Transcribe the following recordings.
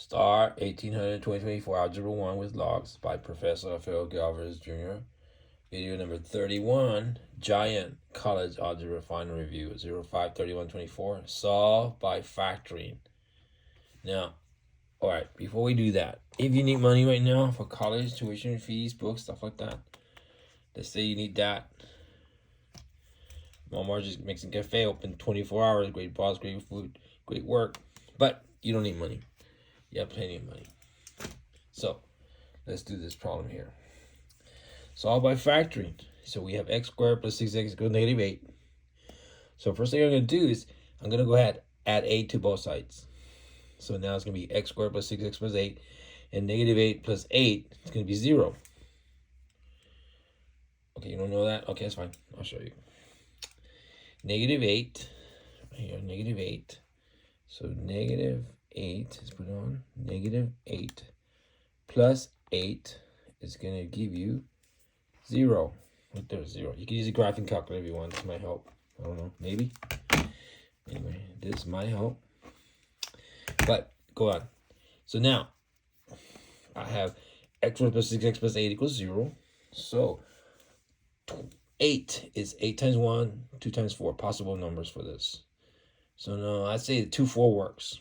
Star 1800-2024 Algebra 1 with Logs by Professor Phil Galvez Jr. Video number 31, Giant College Algebra Final Review 05/31/24. Solve by factoring. Now, alright, before we do that, if you need money right now for college, tuition fees, books, stuff like that, let's say you need that. Walmart just makes a cafe open 24 hours, great boss, great food, great work, but you don't need money. You have plenty of money. So let's do this problem here. Solve by factoring. So we have x squared plus 6x equals -8. So first thing I'm going to do is I'm going to go ahead add 8 to both sides. So now it's going to be x squared plus 6x plus 8. And -8 plus 8 is going to be 0. Okay, you don't know that? Okay, that's fine. I'll show you. -8. Right here, -8. So -8, let's put it on, -8 plus 8 is going to give you 0. Right there, 0. You can use a graphing calculator if you want. This might help. I don't know, maybe. Anyway, this might help. But go on. So now I have x squared plus 6x plus 8 equals 0. So 8 is 8 times 1, 2 times 4. Possible numbers for this. So now I'd say 2, 4 works.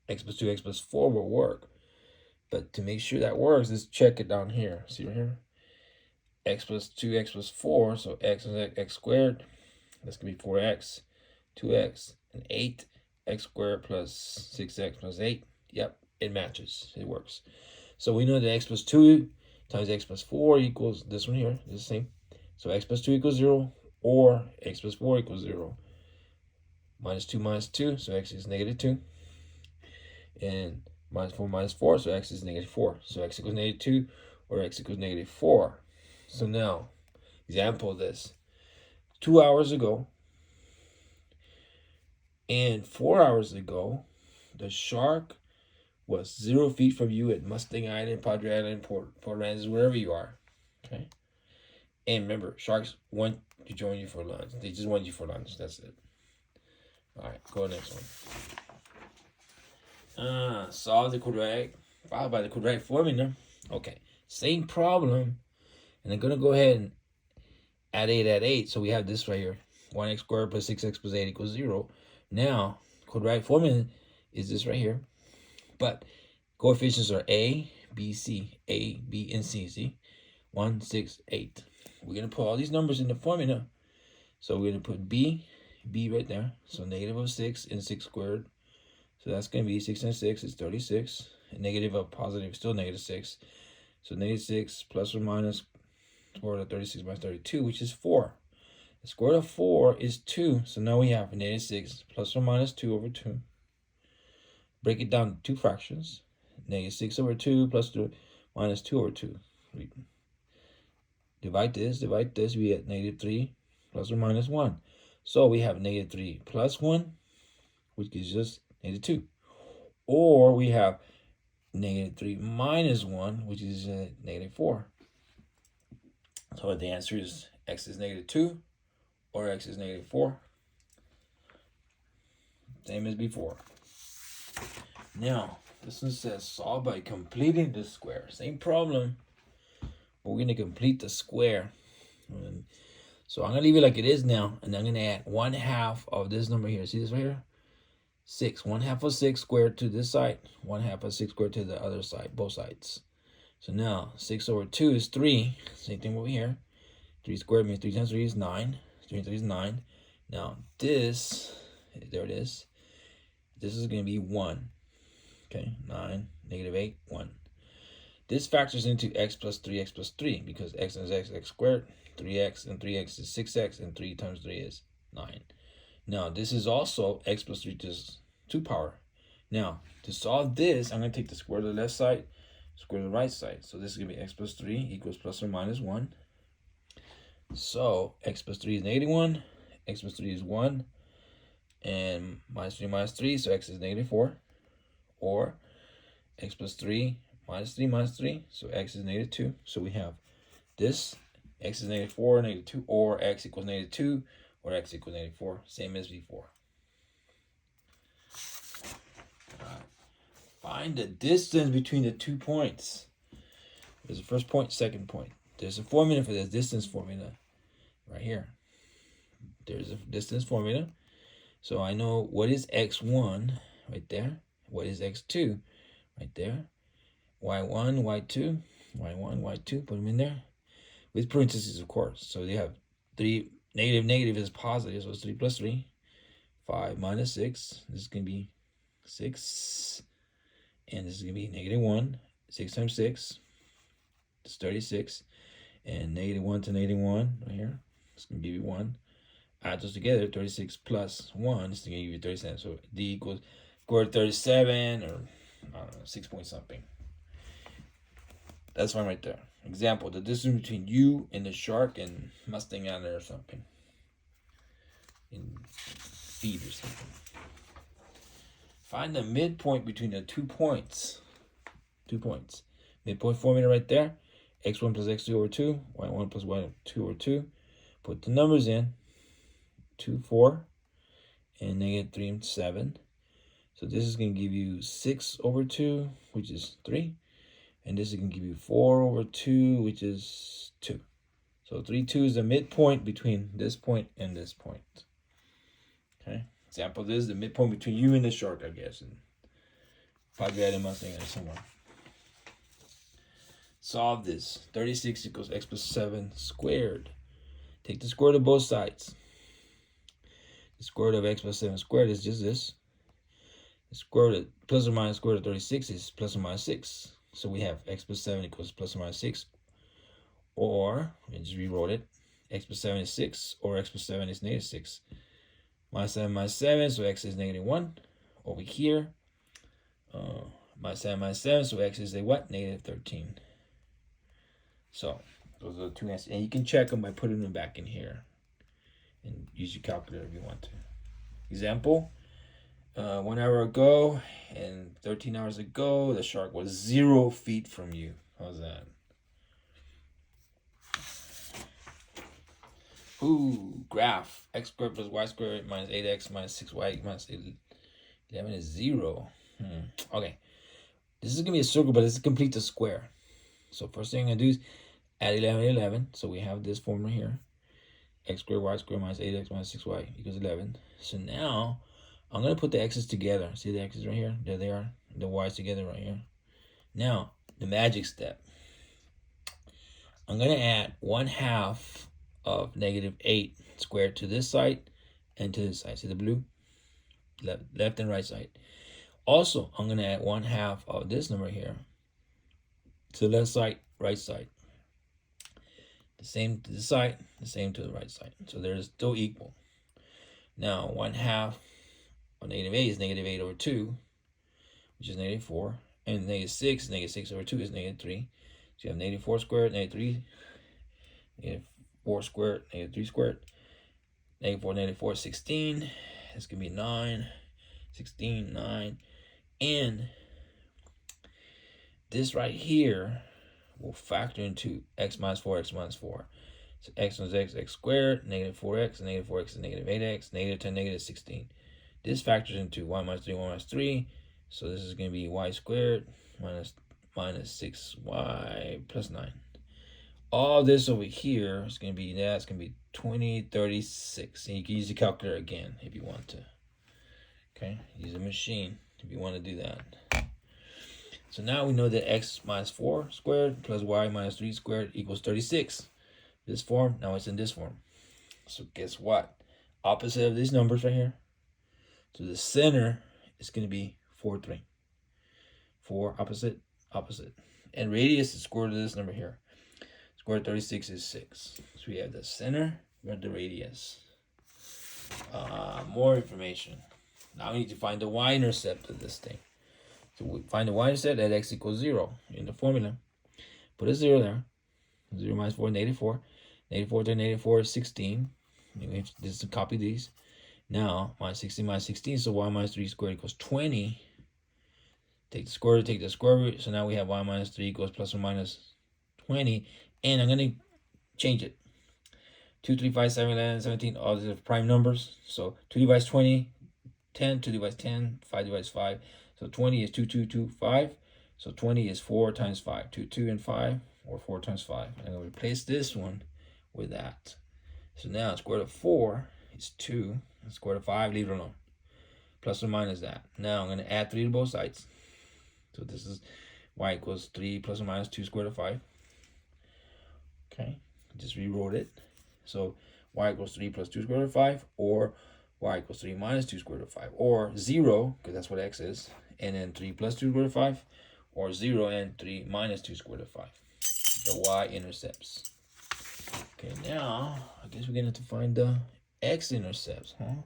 X plus 2, x plus 4 will work. But to make sure that works, let's check it down here. See right here? X plus 2, x plus 4. So x is x squared. That's going to be 4x, 2x, and 8. X squared plus 6x plus 8. Yep, it matches. It works. So we know that x plus 2 times x plus 4 equals this one here. This is the same. So x plus 2 equals 0, or x plus 4 equals 0. Minus 2 minus 2, so x is -2. And minus 4 minus 4, so x is -4. So x equals -2, or x equals -4. So now, example of this. 2 hours ago and 4 hours ago, the shark was 0 feet from you at Mustang Island, Padre Island, Port Aransas, wherever you are. Okay? And remember, sharks want to join you for lunch. They just want you for lunch. That's it. All right, go to the next one. Solve the quadratic, followed by the quadratic formula. Okay, same problem. And I'm going to go ahead and add 8. So we have this right here. 1x squared plus 6x plus 8 equals 0. Now, quadratic formula is this right here. But coefficients are A, B, C. A, B, and C. See? 1, 6, 8. We're going to put all these numbers in the formula. So we're going to put B right there. So negative of 6 and 6 squared. So that's going to be 6 and 6 is 36. And negative of positive is still -6. So -6 plus or minus square root of 36 minus 32, which is 4. The square root of 4 is 2. So now we have -6 plus or minus 2 over 2. Break it down to 2 fractions. -6 over 2 plus 2 minus 2 over 2. Divide this, we get -3 plus or minus 1. So we have -3 plus 1, which gives us -2. Or we have -3 minus 1, which is -4. So the answer is x is -2 or x is -4. Same as before. Now, this one says solve by completing the square. Same problem. But we're going to complete the square. So I'm going to leave it like it is now. And I'm going to add 1/2 of this number here. See this right here? 6. 1/2 of 6 squared to this side. 1/2 of 6 squared to the other side. Both sides. So now 6 over 2 is 3. Same thing over here. 3 squared means 3 times 3 is 9. 3 times 3 is 9. Now this, there it is. This is going to be 1. Okay, 9, -8, 1. This factors into x plus 3x plus 3 because x is x squared, 3x, and 3x is 6x, and 3 times 3 is 9. Now, this is also x plus 3 to 2 power. Now, to solve this, I'm going to take the square of the left side, square of the right side. So this is going to be x plus 3 equals plus or minus 1. So x plus 3 is -1, x plus 3 is 1, and minus 3 minus 3, so x is -4. Or x plus 3 minus 3 minus 3, so x is -2. So we have this, x is -4, -2, or x equals -2, or x equals -4, same as before. Find the distance between the 2 points. There's the first point, second point. There's a formula for this distance formula right here. There's a distance formula. So I know what is x1 right there. What is x2 right there. y1, y2, y1, y2. Put them in there. With parentheses, of course. So they have 3, negative is positive. So it's 3 plus 3. 5 minus 6. This is going to be 6. And this is going to be negative 1. 6 times 6. It's 36. And negative 1 to negative 1 right here. It's going to give you 1. Add those together. 36 plus 1 is going to give you 37. So D equals square root 37 or I don't know, 6 point something. That's fine right there. Example, the distance between you and the shark and Mustang out there or something. In feet or something. Find the midpoint between the 2 points. 2 points. Midpoint formula right there. X1 plus X2 over 2. Y1 plus Y2 over 2. Put the numbers in. 2, 4. And negative 3 and 7. So this is going to give you 6 over 2, which is 3. And this is going to give you 4 over 2, which is 2. So 3, 2 is the midpoint between this point and this point. Okay. Example, this is the midpoint between you and the shark, I guess. And probably at a Mustang or somewhere. Solve this. 36 equals x plus 7 squared. Take the square root of both sides. The square root of x plus 7 squared is just this. The square root of plus or minus square root of 36 is plus or minus 6. So we have x plus 7 equals plus or minus 6. Or, I just rewrote it. X plus 7 is 6. Or x plus 7 is negative 6. Minus 7, so x is negative 1. Over here, minus 7, so x is a what? Negative 13. So, those are the two answers. And you can check them by putting them back in here. And use your calculator if you want to. Example, 1 hour ago and 13 hours ago, the shark was 0 feet from you. How's that? Ooh, graph. X squared plus y squared minus 8x minus 6y minus 11 is 0. Okay. This is going to be a circle, but it's complete the square. So first thing I'm going to do is add 11 and 11. So we have this formula here. X squared y squared minus 8x minus 6y equals 11. So now I'm going to put the x's together. See the x's right here? There they are. The y's together right here. Now, the magic step. I'm going to add 1/2 of negative 8 squared to this side and to this side. See the blue? Left and right side. Also, I'm going to add 1/2 of this number here to the left side, right side. The same to the side, the same to the right side. So they're still equal. Now, 1/2 of negative 8 is negative 8 over 2, which is negative 4. And negative 6 over 2 is negative 3. So you have negative 4 squared, negative 3, negative 4 squared, negative 3 squared. Negative 4 is 16. It's going to be 9, 16, 9. And this right here will factor into x minus 4, x minus 4. So x minus x squared, negative 4x, and negative 4x is negative 8x, negative 10, negative 16. This factors into y minus 3, y minus 3. So this is going to be y squared minus 6y plus 9. All this over here is going to be, that's going to be 2036. And you can use the calculator again if you want to. Okay, use a machine if you want to do that. So now we know that x minus 4 squared plus y minus 3 squared equals 36. This form, now it's in this form. So guess what? Opposite of these numbers right here. So the center is going to be 4, 3. 4 opposite, opposite. And radius is square root of this number here. Square root of 36 is 6. So we have the center, we have the radius. More information. Now we need to find the y-intercept of this thing. So we find the y-intercept at x equals 0 in the formula. Put a 0 there. 0 minus 4, negative 4. Negative 4 to negative 4 is 16. We have to just copy these. Now, minus 16 minus 16, so y minus 3 squared equals 20. Take the square root, take the square root. So now we have y minus 3 equals plus or minus 20. And I'm going to change it. 2, 3, 5, 7, 11, 17, all the prime numbers. So 2 divides 20, 10, 2 divides 10, 5 divides 5. So 20 is 2, 2, 2, 5. So 20 is 4 times 5. 2, 2, and 5, or 4 times 5. I'm going to replace this one with that. So now square root of 4 is 2. And square root of 5, leave it alone. Plus or minus that. Now I'm going to add 3 to both sides. So this is y equals 3 plus or minus 2 square root of 5. Okay, just rewrote it. So y equals 3 plus 2 square root of 5, or y equals 3 minus 2 square root of 5, or 0, because that's what x is, and then 3 plus 2 square root of 5, or 0 and 3 minus 2 square root of 5. The y-intercepts. Okay, now I guess we're going to have to find the x-intercepts, huh?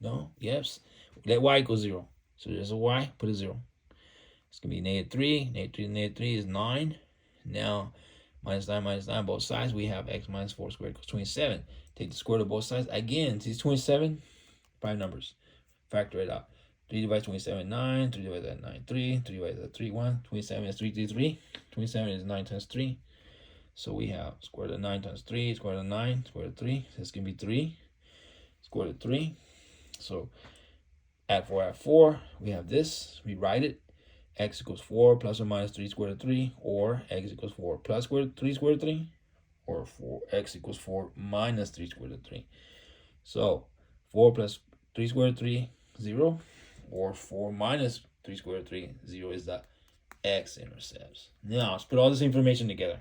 No? Yes. Let y equal 0. So there's a y, put a 0. It's going to be negative 3. Negative 3 to negative 3 is 9. Now, minus 9, both sides. We have x minus 4 squared equals 27. Take the square root of both sides. Again, see 27? Prime numbers. Factor it out. 3 divided 27, 9. 3 divided 9, 3. 3 divided 3, 1. 27 is 3, 3, 3. 27 is 9 times 3. So we have square root of 9 times 3, square root of 9, square root of 3. So it's going to be 3. Square root of 3. So add 4. We have this. We write it. X equals 4 plus or minus 3 square root of 3, or x equals 4 plus square root of 3 square root of 3, or x equals 4 minus 3 square root of 3. So 4 plus 3 square root of 3, 0, or 4 minus 3 square root of 3, 0 is the x-intercepts. Now let's put all this information together.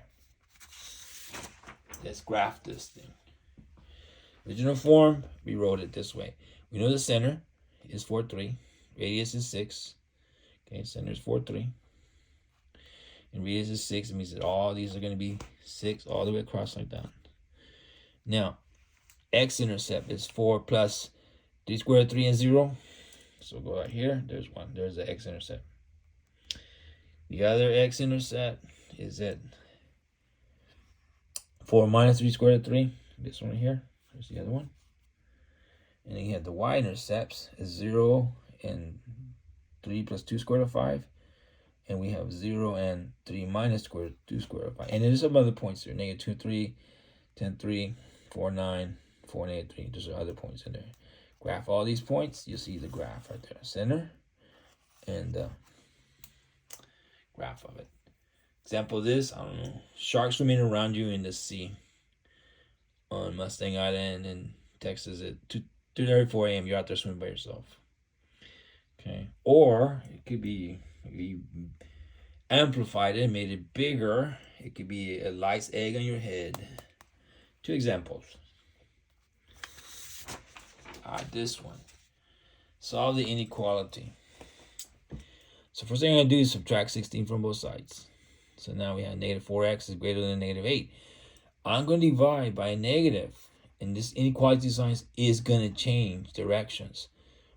Let's graph this thing. Original form, we wrote it this way. We know the center is 4, 3. Radius is 6. Okay, center is 4, 3. And radius is 6. It means that all these are going to be 6 all the way across like that. Now, x-intercept is 4 plus 3 square root of 3 and 0. So go right here. There's 1. There's the x-intercept. The other x-intercept is at 4 minus 3 square root of 3. This one right here. There's the other one. And then you have the y-intercepts is 0 and 3 plus 2 square root of 5. And we have 0 and 3 minus 2 square root of 5. And there's some other points here. Negative 2, 3, 10, 3, 4, 9, 4, negative 3. There's other points in there. Graph all these points. You'll see the graph right there. Center and graph of it. Example of this, I don't know. Sharks swimming around you in the sea on Mustang Island in Texas at 2:30, 4 a.m. You're out there swimming by yourself. Okay. Or it could be amplified it, made it bigger. It could be a lice egg on your head. 2 examples. This one. Solve the inequality. So first thing I'm going to do is subtract 16 from both sides. So now we have negative 4x is greater than negative 8. I'm going to divide by a negative. And this inequality sign is going to change directions.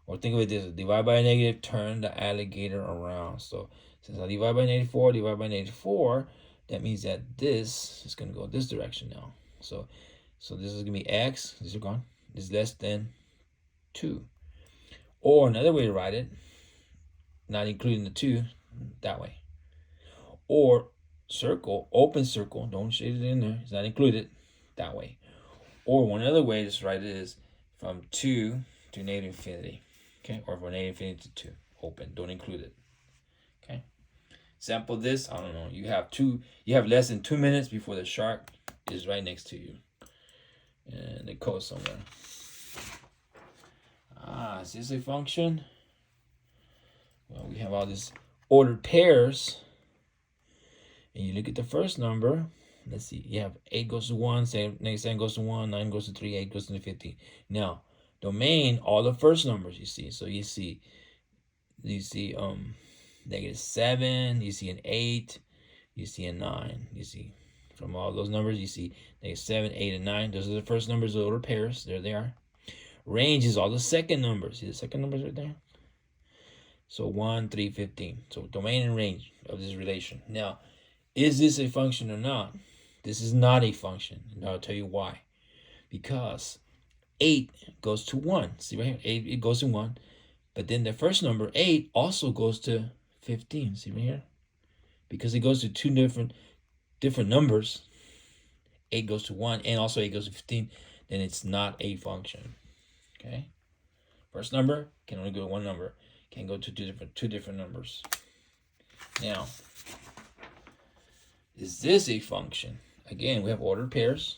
Or think of it this: divide by a negative, turn the alligator around. So since I divide by negative 4, divide by negative 4, that means that this is going to go this direction now. So this is going to be x. These are gone. Is less than 2. Or another way to write it, not including the 2, that way. Or circle, open circle, don't shade it in there. It's not included, that way. Or one other way to write it is from 2 to negative infinity. Okay, or from negative infinity to 2. Open, don't include it. Okay. Sample this, I don't know. You have less than 2 minutes before the shark is right next to you. And it goes somewhere. Is this a function? Well, we have all these ordered pairs. And you look at the first number. Let's see. You have 8 goes to 1, next 7 goes to 1, 9 goes to 3, 8 goes to 50. Now, domain, all the first numbers you see. So you see negative 7, you see an 8, you see a 9. You see from all those numbers, you see negative 7, 8, and 9. Those are the first numbers, the ordered pairs. There they are. Range is all the second numbers. See the second numbers right there? So 1, 3, 15. So domain and range of this relation. Now, is this a function or not? This is not a function. And I'll tell you why. Because 8 goes to 1. See right here? 8, it goes to 1. But then the first number, 8, also goes to 15. See right here? Because it goes to 2 different numbers. 8 goes to 1 and also 8 goes to 15. Then it's not a function. Okay? First number can only go to one number. Can't go to two different numbers. Now, is this a function? Again, we have ordered pairs.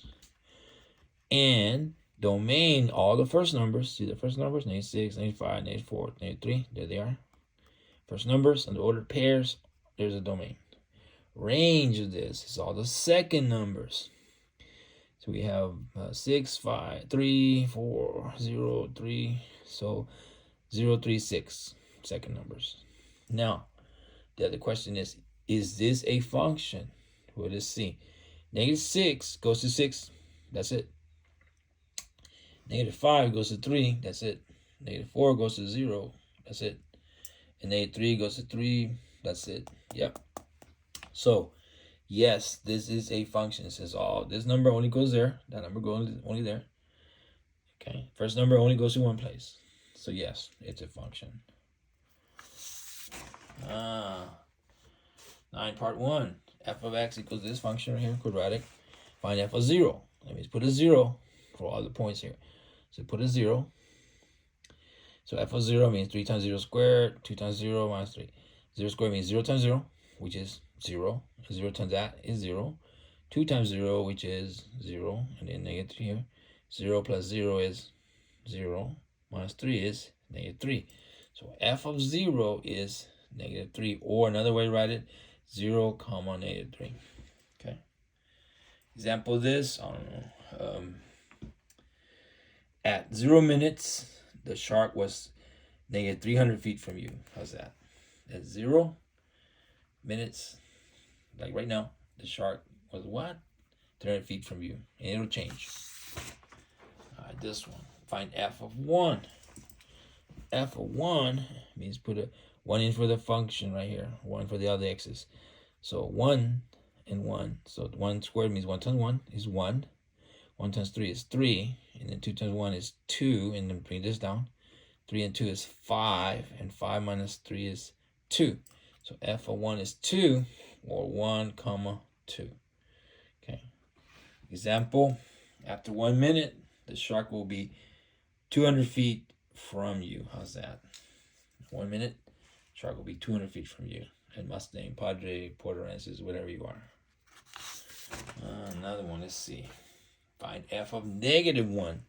And domain, all the first numbers. See the first numbers? -6, -5, -4, -3. There they are. First numbers and the ordered pairs. There's a domain. Range of this is all the second numbers. So we have 6, 5, 3, 4, 0, 3. So 0, 3, 6 second numbers. Now, the other question is this a function? Well, let's see. -6 goes to 6. That's it. -5 goes to 3. That's it. -4 goes to 0. That's it. And -3 goes to 3. That's it. Yep. So, yes, this is a function. It says, oh, this number only goes there. That number goes only there. Okay. First number only goes to one place. So, yes, it's a function. 9 part 1. F of x equals this function right here, quadratic. Find f of 0. Let me put a 0 for all the points here. So put a 0. So f of 0 means 3 times 0 squared, 2 times 0 minus 3. 0 squared means 0 times 0, which is 0. 0 times that is 0. 2 times 0, which is 0. And then -3 here. 0 plus 0 is 0. Minus 3 is -3. So f of 0 is -3. Or another way to write it, 0, comma, -3. Okay. Example of this, I don't know. At 0 minutes, the shark was -300 feet from you. How's that? At 0 minutes, like right now, the shark was what? 300 feet from you. And it'll change. All right, this one. Find f of 1. F of 1 means put a 1 in for the function right here. 1 for the other x's. So 1 and 1. So 1 squared means 1 times 1 is 1. 1 times 3 is 3. And then 2 times 1 is 2. And then bring this down. 3 and 2 is 5. And 5 minus 3 is 2. So f of 1 is 2. Or 1, comma 2. Okay. Example. After 1 minute, the shark will be 200 feet from you. How's that? 1 minute, shark will be 200 feet from you. And Mustang, Padre, Porterenses, whatever you are. Another one, let's see. Find f of -1.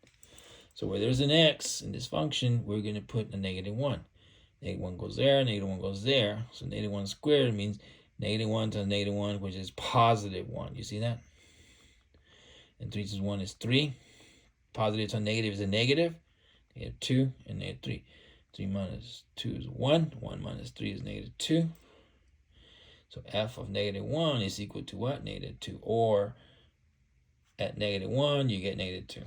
So where there's an x in this function, we're going to put a -1. -1 goes there, -1 goes there. So -1 squared means -1 times -1, which is +1. You see that? And 3 times 1 is 3. Positive times negative is a negative. -2 and -3. 3 minus 2 is 1. 1 minus 3 is -2. So f of -1 is equal to what? -2. Or at -1, you get -2.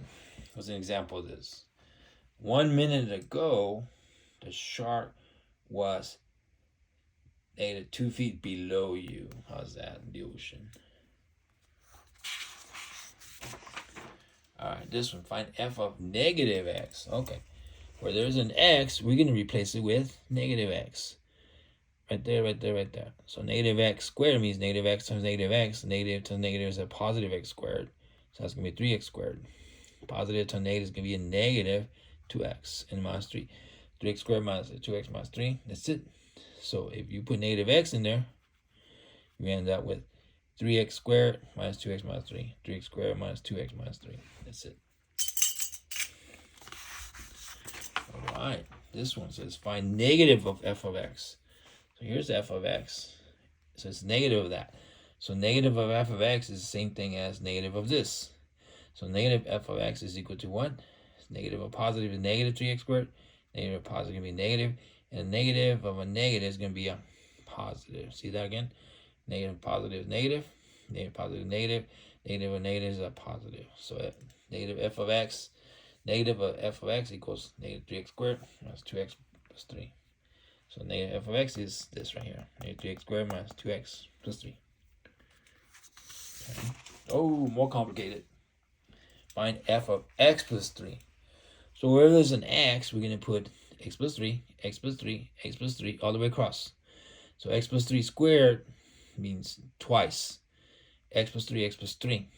What's an example of this? 1 minute ago, the shark was -2 feet below you. How's that in the ocean? All right, this one. Find f of -x. Okay. Where there's an x, we're going to replace it with -x. Right there, right there, right there. So -x squared means -x times -x. Negative times negative is a positive x squared. So that's going to be 3x squared. Positive times negative is going to be a -2x and minus 3. 3x squared minus 2x minus 3. That's it. So if you put -x in there, you end up with 3x squared minus 2x minus 3. 3x squared minus 2x minus 3. That's it. All right. This one says find negative of f of x. So here's f of x. So it's negative of that. So negative of f of x is the same thing as negative of this. So negative f of x is equal to what? Negative of positive is -3x squared. Negative of positive is going to be negative. And negative of a negative is going to be a positive. See that again? Negative positive is negative. Negative positive is negative. Negative of negative is a positive. So negative f of x. Negative of f of x equals -3x squared minus 2x plus 3. So negative f of x is this right here. -3x squared minus 2x plus 3. Okay. Oh, more complicated. Find f of x plus 3. So wherever there's an x, we're going to put x plus 3, x plus 3, x plus 3, all the way across. So x plus 3 squared means twice. X plus 3, x plus 3.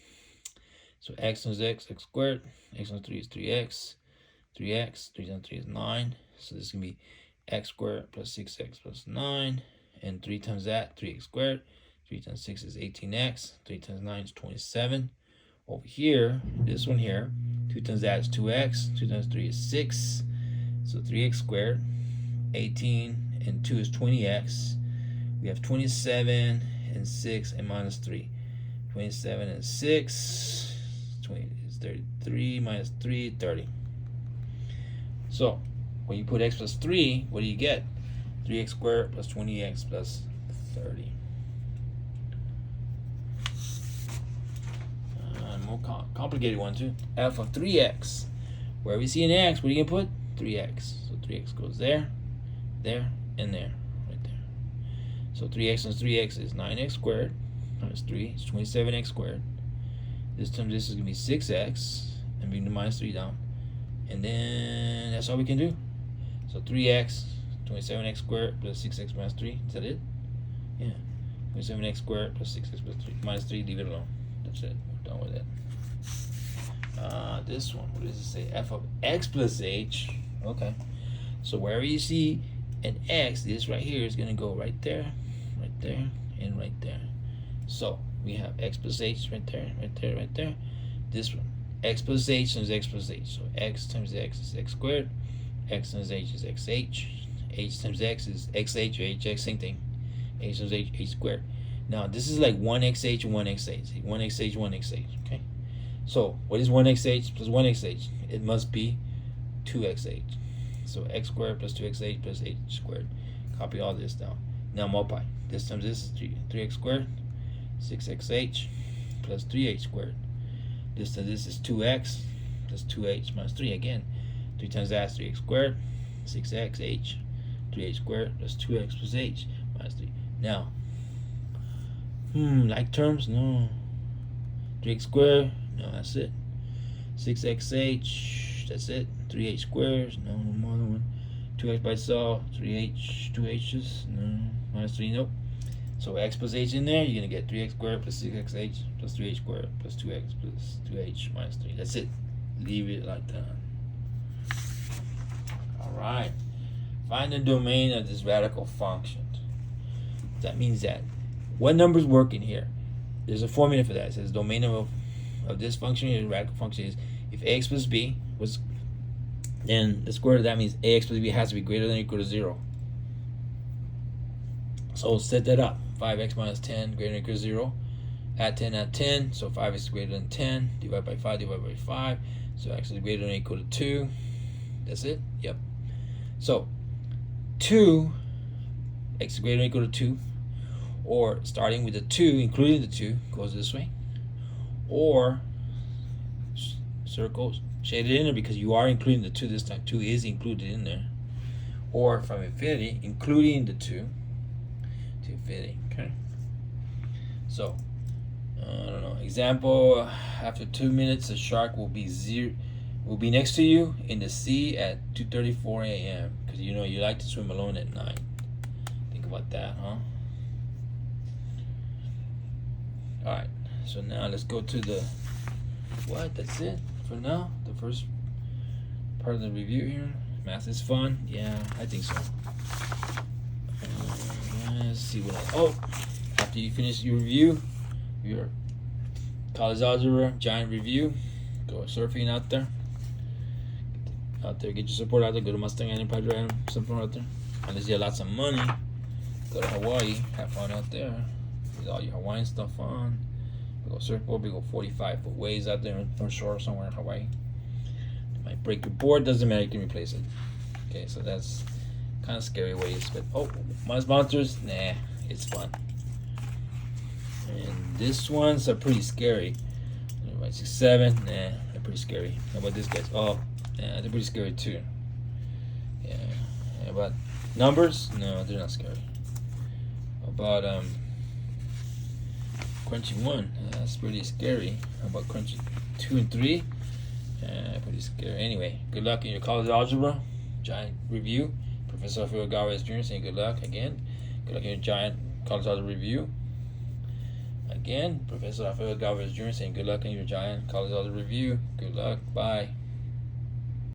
So x times x squared. X times 3 is 3x. 3x. 3 times 3 is 9. So this is going to be x squared plus 6x plus 9. And 3 times that, 3x squared. 3 times 6 is 18x. 3 times 9 is 27. Over here, this one here, 2 times that is 2x. 2 times 3 is 6. So 3x squared. 18 and 2 is 20x. We have 27 and 6 and minus 3. 27 and 6. 20 is 33 minus 3, 30. So when you put x plus 3, what do you get? 3x squared plus 20x plus 30. More complicated one too. F of 3x. Where we see an x, what are you gonna put? 3x. So 3x goes there, there, and there, right there. So 3x times 3x is 9x squared minus 3 is 27x squared. This time this is gonna be 6x, and bring the minus 3 down. And then that's all we can do. So 3x, 27x squared plus 6x minus 3. Is that it? Yeah. 27x squared plus 6x plus 3 minus 3. Leave it alone. That's it. We're done with it. This one, what does it say? F of x plus h. Okay. So wherever you see an x, this right here is gonna go right there, and right there. So we have x plus h right there, right there, right there. This one, x plus h times x plus h. So x times x is x squared. X times h is xh. H times x is xh or hx, same thing. H times h, h squared. Now this is like 1xh and 1xh. 1xh, 1xh, okay? So what is 1xh plus 1xh? It must be 2xh. So x squared plus 2xh plus h squared. Copy all this down. Now multiply. This times this is 3x squared. 6xh plus 3h squared. This times this is 2x plus 2h minus 3 again. 3 times that is 3x squared. 6xh 3h squared plus 2x plus h minus 3. Now, like terms? No. 3x squared? No, that's it. 6xh, that's it. 3h squared? No, no more than one. 2x by itself, 3h, 2h's? No. Minus 3, nope. So x plus h in there, you're going to get 3x squared plus 6xh plus 3h squared plus 2x plus 2h minus 3. That's it. Leave it like that. Alright. Find the domain of this radical function. That means that what numbers work in here? There's a formula for that. It says domain of this function, the radical function is if ax plus b was, then the square of that means ax plus b has to be greater than or equal to 0. So set that up. 5x minus 10 greater than or equal to 0. Add 10, add 10. So 5 is greater than 10. Divide by 5, divide by 5. So x is greater than or equal to 2. That's it? Yep. So 2, x is greater than or equal to 2. Or starting with the 2, including the 2, goes this way. Or circle, shade it in there because you are including the 2 this time. 2 is included in there. Or from infinity, including the 2 to infinity. Okay. So, I don't know. Example: after 2 minutes, the shark will be next to you in the sea at 2:34 a.m. Because you know you like to swim alone at night. Think about that, huh? All right. So now let's go to the what? That's it for now. The first part of the review here. Math is fun. Yeah, I think so. Let's see what after you finish your review, your college algebra giant review, go surfing out there. Get your support out there. Go to Mustang Island, Padre Island, support out there. Unless you have lots of money, go to Hawaii, have fun out there with all your Hawaiian stuff on. We go surfboard, we go 45-foot waves out there on shore somewhere in Hawaii. You might break your board, doesn't matter, you can replace it. Okay, so that's kind of scary waves, but my sponsors, nah, it's fun. And this one's are pretty scary. 6, 7, nah, they're pretty scary. How about this guys? Yeah, they're pretty scary too. Yeah, but numbers? No, they're not scary. How about Crunchy 1? That's pretty scary. How about Crunchy 2 and 3? Pretty scary. Anyway, good luck in your college algebra giant review. Professor Alfredo Galvez Jr. saying good luck again. Good luck in your giant college algebra review. Again, Professor Alfredo Galvez Jr. saying good luck in your giant college algebra review. Good luck. Bye.